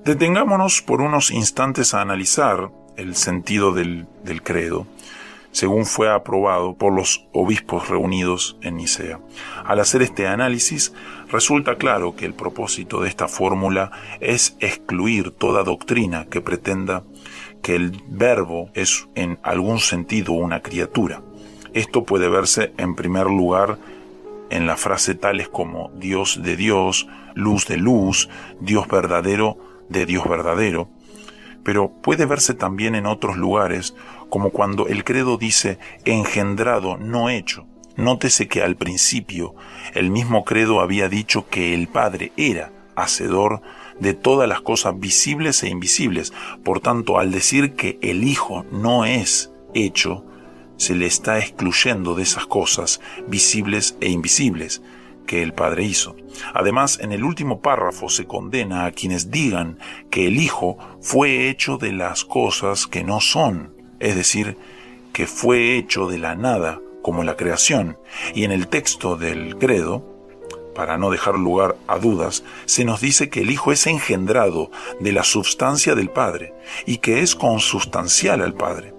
Detengámonos por unos instantes a analizar el sentido del credo, según fue aprobado por los obispos reunidos en Nicea. Al hacer este análisis, resulta claro que el propósito de esta fórmula es excluir toda doctrina que pretenda que el Verbo es en algún sentido una criatura. Esto puede verse en primer lugar en la frase tales como Dios de Dios, luz de luz, Dios verdadero de Dios verdadero, pero puede verse también en otros lugares, como cuando el credo dice engendrado, no hecho. Nótese que al principio el mismo credo había dicho que el Padre era hacedor de todas las cosas visibles e invisibles. Por tanto, al decir que el Hijo no es hecho, se le está excluyendo de esas cosas visibles e invisibles que el Padre hizo. Además, en el último párrafo se condena a quienes digan que el Hijo fue hecho de las cosas que no son, es decir, que fue hecho de la nada, como la creación. Y en el texto del credo, para no dejar lugar a dudas, se nos dice que el Hijo es engendrado de la substancia del Padre y que es consubstancial al Padre.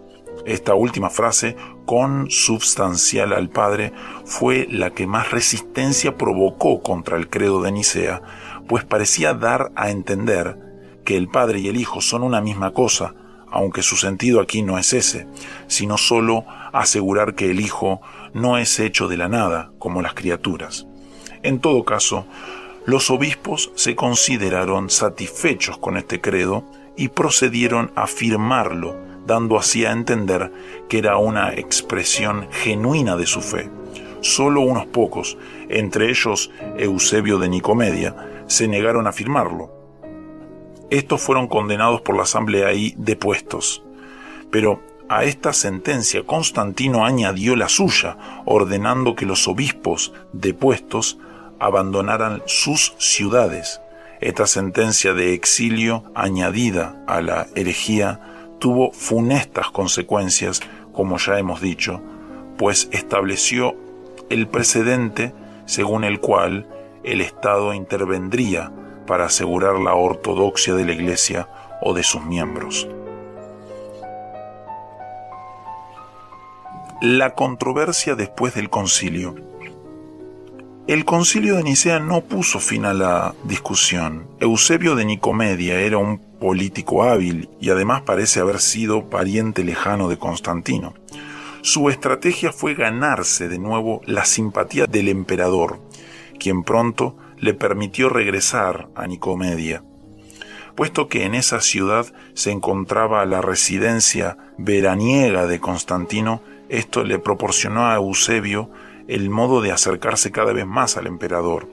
Esta última frase, consubstancial al Padre, fue la que más resistencia provocó contra el credo de Nicea, pues parecía dar a entender que el Padre y el Hijo son una misma cosa, aunque su sentido aquí no es ese, sino solo asegurar que el Hijo no es hecho de la nada, como las criaturas. En todo caso, los obispos se consideraron satisfechos con este credo y procedieron a firmarlo, dando así a entender que era una expresión genuina de su fe. Solo unos pocos, entre ellos Eusebio de Nicomedia, se negaron a firmarlo. Estos fueron condenados por la asamblea y depuestos. Pero a esta sentencia Constantino añadió la suya, ordenando que los obispos depuestos abandonaran sus ciudades. Esta sentencia de exilio añadida a la herejía tuvo funestas consecuencias, como ya hemos dicho, pues estableció el precedente según el cual el Estado intervendría para asegurar la ortodoxia de la Iglesia o de sus miembros. La controversia después del concilio. El concilio de Nicea no puso fin a la discusión. Eusebio de Nicomedia era un político hábil y además parece haber sido pariente lejano de Constantino. Su estrategia fue ganarse de nuevo la simpatía del emperador, quien pronto le permitió regresar a Nicomedia. Puesto que en esa ciudad se encontraba la residencia veraniega de Constantino, esto le proporcionó a Eusebio el modo de acercarse cada vez más al emperador.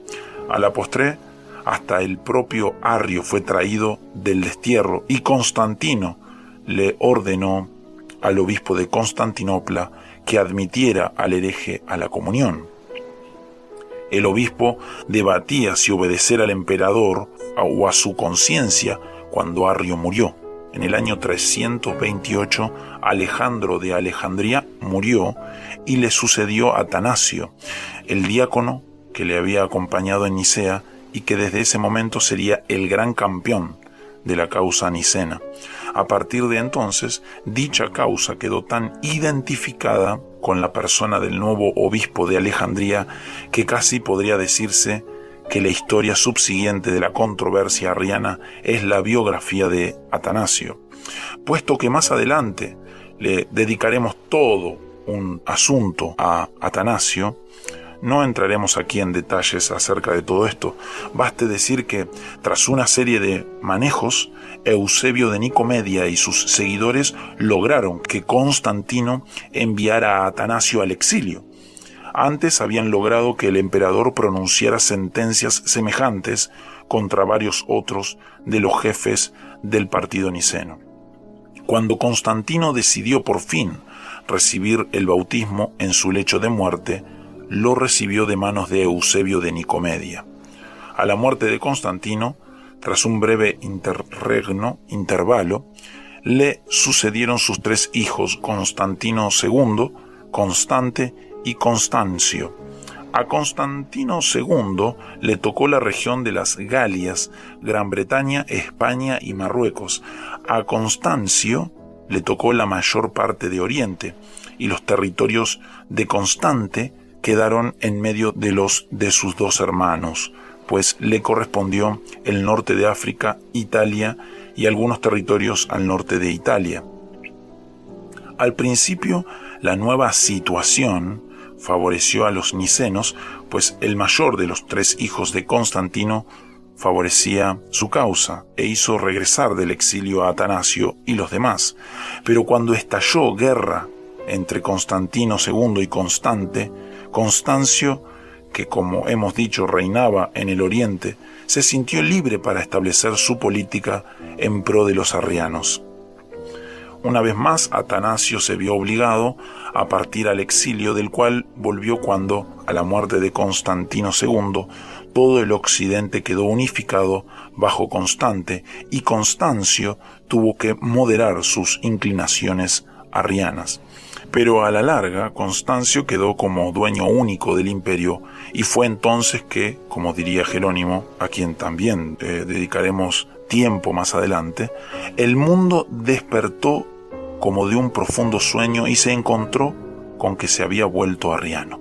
A la postre, hasta el propio Arrio fue traído del destierro y Constantino le ordenó al obispo de Constantinopla que admitiera al hereje a la comunión. El obispo debatía si obedecer al emperador o a su conciencia cuando Arrio murió. En el año 328, Alejandro de Alejandría murió y le sucedió Atanasio, el diácono que le había acompañado en Nicea y que desde ese momento sería el gran campeón de la causa nicena. A partir de entonces, dicha causa quedó tan identificada con la persona del nuevo obispo de Alejandría que casi podría decirse que la historia subsiguiente de la controversia arriana es la biografía de Atanasio. Puesto que más adelante le dedicaremos todo un asunto a Atanasio, no entraremos aquí en detalles acerca de todo esto. Baste decir que, tras una serie de manejos, Eusebio de Nicomedia y sus seguidores lograron que Constantino enviara a Atanasio al exilio. Antes habían logrado que el emperador pronunciara sentencias semejantes contra varios otros de los jefes del partido niceno. Cuando Constantino decidió por fin recibir el bautismo en su lecho de muerte, lo recibió de manos de Eusebio de Nicomedia. A la muerte de Constantino, tras un breve intervalo, le sucedieron sus tres hijos, Constantino II, Constante y Constancio. A Constantino II le tocó la región de las Galias, Gran Bretaña, España y Marruecos. A Constancio le tocó la mayor parte de Oriente, y los territorios de Constante quedaron en medio de los de sus dos hermanos, pues le correspondió el norte de África, Italia y algunos territorios al norte de Italia. Al principio, la nueva situación favoreció a los nicenos, pues el mayor de los 3 hijos de Constantino favorecía su causa e hizo regresar del exilio a Atanasio y los demás. Pero cuando estalló guerra entre Constantino II y Constancio, que como hemos dicho reinaba en el oriente, se sintió libre para establecer su política en pro de los arrianos. Una vez más, Atanasio se vio obligado a partir al exilio, del cual volvió cuando, a la muerte de Constantino II, todo el occidente quedó unificado bajo Constante, y Constancio tuvo que moderar sus inclinaciones arrianas. Pero a la larga, Constancio quedó como dueño único del imperio, y fue entonces que, como diría Jerónimo, a quien también dedicaremos tiempo más adelante, el mundo despertó como de un profundo sueño y se encontró con que se había vuelto arriano.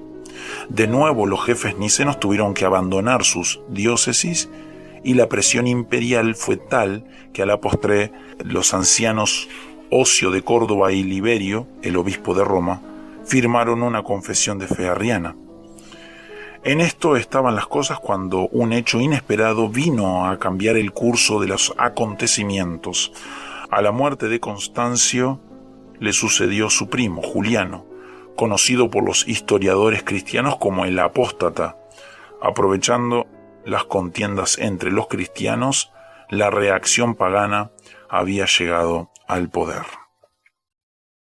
De nuevo los jefes nicenos tuvieron que abandonar sus diócesis, y la presión imperial fue tal que a la postre los ancianos Ocio de Córdoba y Liberio, el obispo de Roma, firmaron una confesión de fe arriana. En esto estaban las cosas cuando un hecho inesperado vino a cambiar el curso de los acontecimientos. A la muerte de Constancio le sucedió su primo, Juliano, conocido por los historiadores cristianos como el apóstata. Aprovechando las contiendas entre los cristianos, la reacción pagana había llegado al poder.